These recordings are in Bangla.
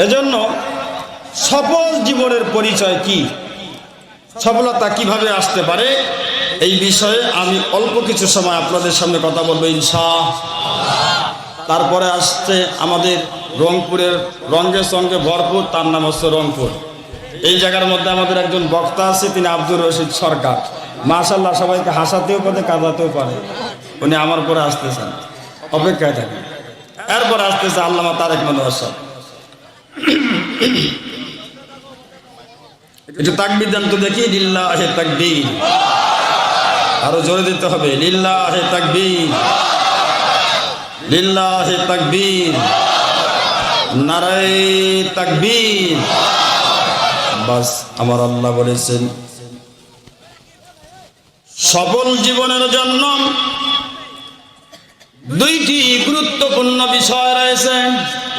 এজন্য সফল জীবনের পরিচয় কি, সফলতা কিভাবে আসতে পারে, এই বিষয়ে আমি অল্প কিছু সময় আপনাদের সামনে কথা বলবো ইনশাআল্লাহ। তারপরে আসছে আমাদের রংপুরের রঙে সঙ্গে ভরপুর, তার নাম হচ্ছে রংপুর। এই জায়গার মধ্যে আমাদের একজন বক্তা আছে, তিনি আব্দুর রশিদ সরকার। মাশাআল্লাহ, সবাইকে হাসাতেও পারে, কাঁদাতেও পারে। উনি আমার পরে আসতেছেন, অপেক্ষায় থাকেন। এরপর আসতেছে আল্লামা তারেক মনোয়ার সাহেব। একটু তাকবীর দেন তো দেখি, লিল্লাহে তাকবীর। আরো জোরে দিতে হবে, লিল্লাহে তাকবীর, লিল্লাহে তাকবীর, নারায়ে তাকবীর। বাস, আমার আল্লাহ বলেছেন সফল জীবনের জন্য দুইটি গুরুত্বপূর্ণ বিষয় রয়েছে।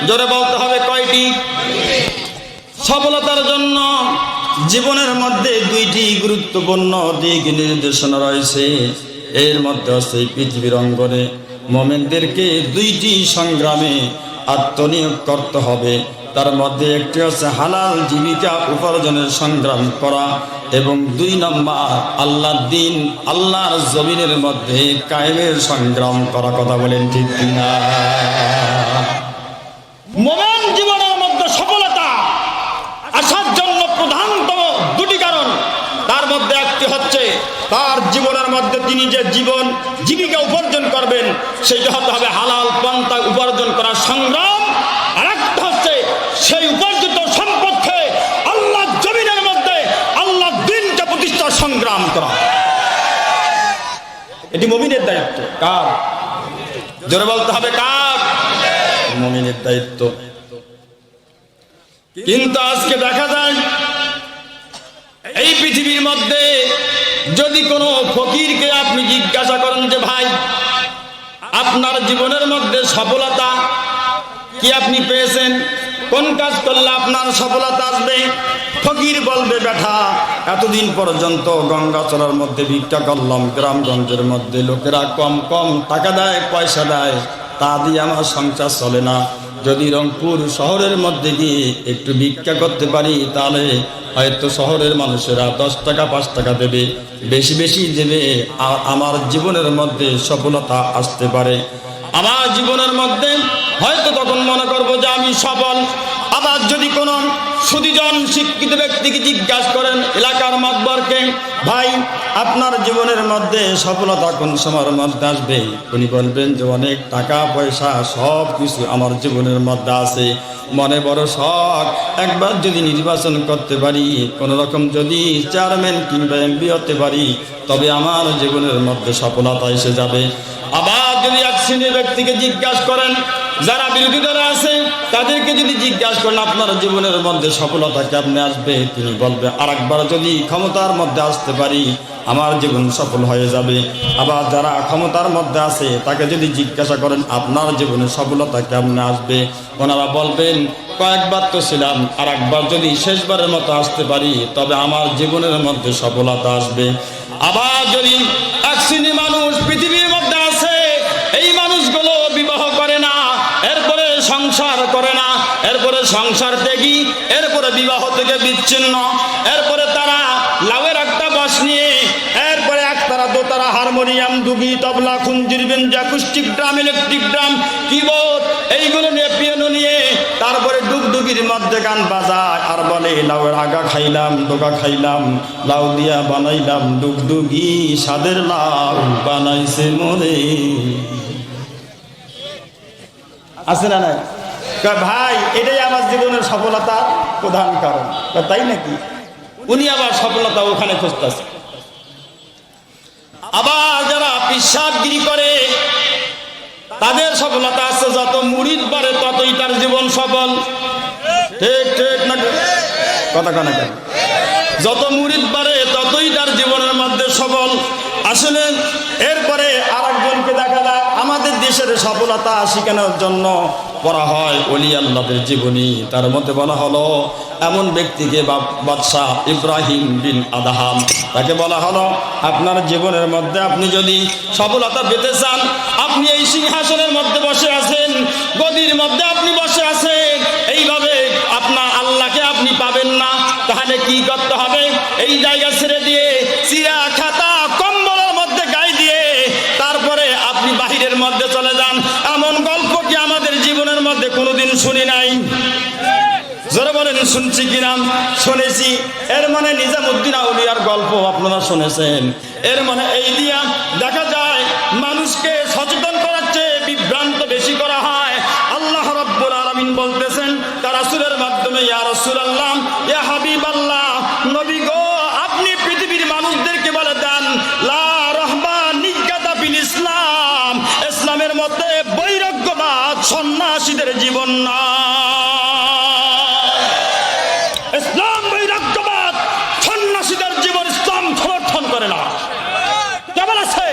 জোরে বলতে হবে, কয়টি? সফলতার জন্য জীবনের মধ্যে দুইটি গুরুত্বপূর্ণ দিক নির্দেশনা রয়েছে। এর মধ্যে হচ্ছে পৃথিবীর অঙ্গনে মুমিনদেরকে দুইটি সংগ্রামে আত্মনিয়োগ করতে হবে। তার মধ্যে একটি হচ্ছে হালাল জীবিকা উপার্জনের সংগ্রাম করা, এবং 2 নম্বর আল্লাহর দ্বীন, আল্লাহর জমিনের মধ্যে কায়েমের সংগ্রাম করা। কথা বলেন ঠিক কিনা? মুমিন জীবনের মধ্যে সফলতা আসার জন্য প্রধানতম 2টি কারণ। তার মধ্যে একটি হচ্ছে তার জীবনের মধ্যে তিনি যে জীবন জীবিকা উপার্জন করবেন, সেটা হতে হবে হালাল পন্থা উপার্জন করার সংগ্রাম। আর একটা হচ্ছে সেই উপার্জিত সম্পদকে আল্লাহর জমিনের মধ্যে আল্লাহর দ্বীনকে প্রতিষ্ঠার সংগ্রাম করা। এটি মুমিনের দায়িত্ব। কার? জোরে বলতে হবে, কার? মুমিনের দায়িত্ব। কিন্তু আজকে দেখা যায় এই পৃথিবীর মধ্যে যদি কোনো ফকিরকে আপনি জিজ্ঞাসা করেন যে ভাই, আপনার জীবনের মধ্যে সফলতা কি আপনি পেয়েছেন, কোন কাজ করলে আপনার সফলতা আসবে, ফকির বলবে বেটা এতদিন পর্যন্ত গঙ্গাচড়ার মধ্যে ভিক্ষা করলাম, গ্রামগঞ্জের মধ্যে লোকেরা কম কম টাকা দেয়, পয়সা দেয়, তা দিয়ে আমার সংসার চলে না। যদি রংপুর শহরের মধ্যে গিয়ে একটু ভিক্ষা করতে পারি, তাহলে হয়তো শহরের মানুষেরা 10 টাকা 5 টাকা দেবে, বেশি বেশি দেবে, আর আমার জীবনের মধ্যে সফলতা আসতে পারে। আমার জীবনের মধ্যে হয়তো তখন মনে করবো যে আমি সফল। আবার যদি কোনো সুদীজন শিক্ষিত ব্যক্তিকে জিজ্ঞাসা করেন, এলাকার মাতবরকে, ভাই আপনার জীবনের মধ্যে সফলতা কোন সময়ের মধ্যে আসবে, উনি বলবেন যে অনেক টাকা পয়সা সব কিছু আমার জীবনের মধ্যে আছে, মনে বড় শখ, একবার যদি নির্বাচন করতে পারি, কোনো রকম যদি চেয়ারম্যান কিংবা এমপি হতে পারি, তবে আমার জীবনের মধ্যে সফলতা এসে যাবে। আবার যদি এক শ্রেণীর ব্যক্তিকে জিজ্ঞাসা করেন, যারা বিরোধী দলে আছে, তাদেরকে যদি জিজ্ঞাসা করেন আপনার জীবনের মধ্যে সফলতা কেমনে আসবে, তিনি বলবে আরেকবার যদি ক্ষমতার মধ্যে আসতে পারি আমার জীবন সফল হয়ে যাবে। আবার যারা ক্ষমতার মধ্যে আছে তাকে যদি জিজ্ঞাসা করেন আপনার জীবনে সফলতা কেমনে আসবে, ওনারা বলবেন কয়েকবার তো ছিলাম, আর একবার যদি শেষবারের মতো আসতে পারি তবে আমার জীবনের মধ্যে সফলতা আসবে। আবার যদি এক শ্রেণী মানুষ পৃথিবীর মধ্যে আছে, এই মানুষগুলো বিবাহ করে না, এরপরে সংসার করে না, এরপরে সংসার ত্যাগী, এরপরে বিবাহ থেকে বিচ্ছিন্ন, এরপরে তারা লাউয়ের একটা বাঁশ নিয়ে, এরপরে একতারা দোতারা হারমোনিয়াম, দুগি, তবলা, খুঞ্জির, বেঞ্জা, acoustic drum, electric drum, keyboard, এইগুলো নিয়ে, পিয়ানো নিয়ে, তারপরে ডুগডুগির মধ্যে গান বাজায় আর বলে লাউয়ের আগা খাইলাম, ডোকা খাইলাম, লাউ দিয়া বানাইলাম ডুগডুগি, স্বাদের লাউ বানাইছে মোরে। আছে না নাই? ভাই এটাই আমার জীবনের সফলতার প্রধান কারণ। তাই নাকি? উনি আবার সফলতা ওখানে খুঁজতেছে। আবার যারা পিশাবগিরি করে তাদের সফলতা আছে, যত মুরিদ বাড়ে ততই তার জীবন সফল। ঠিক ঠিক না? কথা কেন? যত মুরিদ বাড়ে ততই তার জীবনের মধ্যে সফল। আসলে এরপরে আরেকজনকে দেখা যায় আমাদের দেশের সফলতা শেখানোর জন্য পড়া হয় ওলি আল্লাহদের জীবনী। তার মধ্যে বলা হলো এমন ব্যক্তিকে বাদশাহ ইব্রাহিম বিন আদহাম, তাকে বলা হলো আপনার জীবনের মধ্যে আপনি যদি সফলতা পেতে চান, আপনি এই সিংহাসনের মধ্যে বসে আছেন, গদির মধ্যে আপনি বসে আছেন, এইভাবে এই জায়গা ছেড়ে দিয়ে চিরা খাতা কম্বলের মধ্যে গায়ে দিয়ে তারপরে আপনি বাহিরের মধ্যে চলে যান, এমন গল্প কি আমাদের জীবনের মধ্যে কোনোদিন শুনি নাই? যারা বলেন শুনছি কিনা? শুনেছি। এর মানে নিজামুদ্দিন আউলিয়ার গল্প আপনারা শুনেছেন। এর মানে এই দিয়া দেখা যায় মানুষকে সচেতন করার চেয়ে বিভ্রান্ত বেশি করা হয়। আল্লাহ রাব্বুল আলামিন বলতেছেন তার রাসূলের মাধ্যমে, ইয়া রাসূলুল্লাহ, ইয়া হাবিবাল্লাহ, নবী গো, আপনি পৃথিবীর মানুষদেরকে বলে দেন লা রাহবানিয়্যাতা ফিল ইসলাম, ইসলামের মধ্যে বৈরাগ্যবাদ সন্ন্যাসীদের জীবন না। ইসলাম বৈরাগ্যবাদ সন্ন্যাসীদের জীবন ইসলাম সমর্থন করে না। কে বলেছে?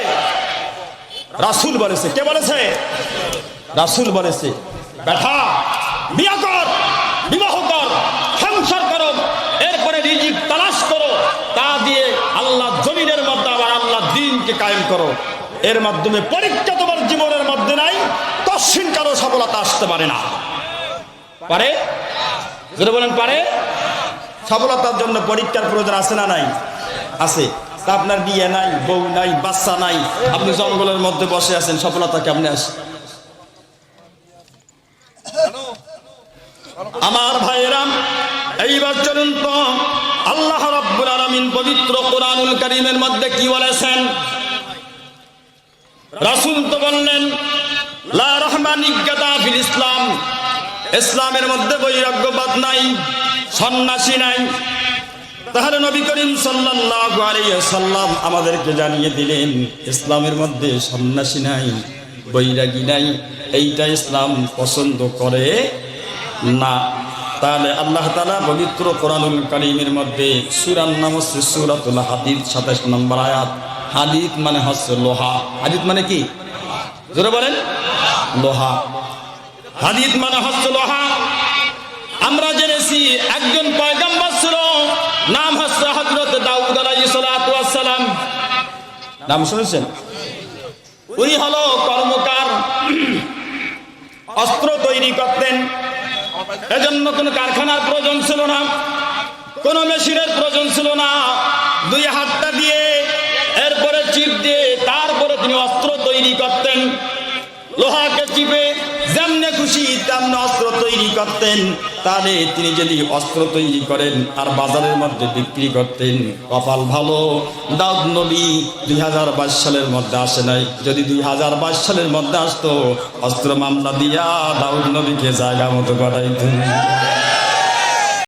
রাসূল বলেছে। কে বলেছে? রাসূল বলেছে। বেটা বিয়ে কর, বিবাহ কর, সংসার করো, এরপরে রিজিক তালাশ করো, তা দিয়ে আল্লাহ জমিনের মধ্যে আবার আল্লাহ দ্বীনকে কায়েম করো। এর মাধ্যমে পরীক্ষা তোমার জীবনের মধ্যে নাই, তৎক্ষণ কারো সফলতা আসতে পারে না। পারে? যদি বলেন পারে। সফলতার জন্য পরীক্ষার প্রয়োজন আছে না নাই? আছে। তা আপনার বিয়ে নাই, বউ নাই, বাচ্চা নাই, আপনি জঙ্গলের মধ্যে বসে আছেন, সফলতা কেমনে আসে? আমার ভাইয়েরা, এইবার চলুন তো আল্লাহ রাব্বুল আলামিন পবিত্র কোরআনুল কারীমের মধ্যে কি বলেছেন? রাসূল তো বললেন লা রাহবানিয়্যাতা ফিল ইসলাম, ইসলামের মধ্যে বৈরাগ্যবাদ নাই, সন্ন্যাসী নাই। তাহলে নবী করিম সাল্লাল্লাহু আলাইহি ওয়াসাল্লাম আমাদেরকে জানিয়ে দিলেন ইসলামের মধ্যে সন্ন্যাসী নাই, বৈরাগী নাই, এইটা ইসলাম পছন্দ করে না। তাহলে আল্লাহ তাআলা পবিত্র কোরআনুল কারীমের মধ্যে সূরার নাম হচ্ছে সূরাতুল হাদীদ, 27 নম্বর আয়াত। হাদীদ মানে হচ্ছে লোহা। হাদীদ মানে কি? জোরে বলেন। লোহা। হাদীদ মানে হচ্ছে লোহা। আমরা জেনেছি একজন পয়গম্বর ছিল, নাম হচ্ছে হযরত দাউদ আলাইহিস সালাতু ওয়াস সালাম। নাম শুনেছেন? উনি হলো কর্মকার, অস্ত্র তৈরি করতেন। এজন্য কোনো কারখানার প্রয়োজন ছিল না, কোনো মেশিনের প্রয়োজন ছিল না। দুই হাতটা দিয়ে এরপরে চিপ দিয়ে তারপরে তিনি অস্ত্র তৈরি করতেন। লোহাকে চিপে যেমনে খুশি তেমন অস্ত্র তৈরি করতেন। তাহলে তিনি যদি অস্ত্র তৈরি করেন আর বাজারের মধ্যে বিক্রি করতেন, কপাল ভালো, দাউদ নবী 2022 সালের মধ্যে আসে নাই। যদি 2022 সালের মধ্যে আসতো, অস্ত্র মামলা দিয়া দাউদ নবীকে জায়গা মতো গড়াইতেন।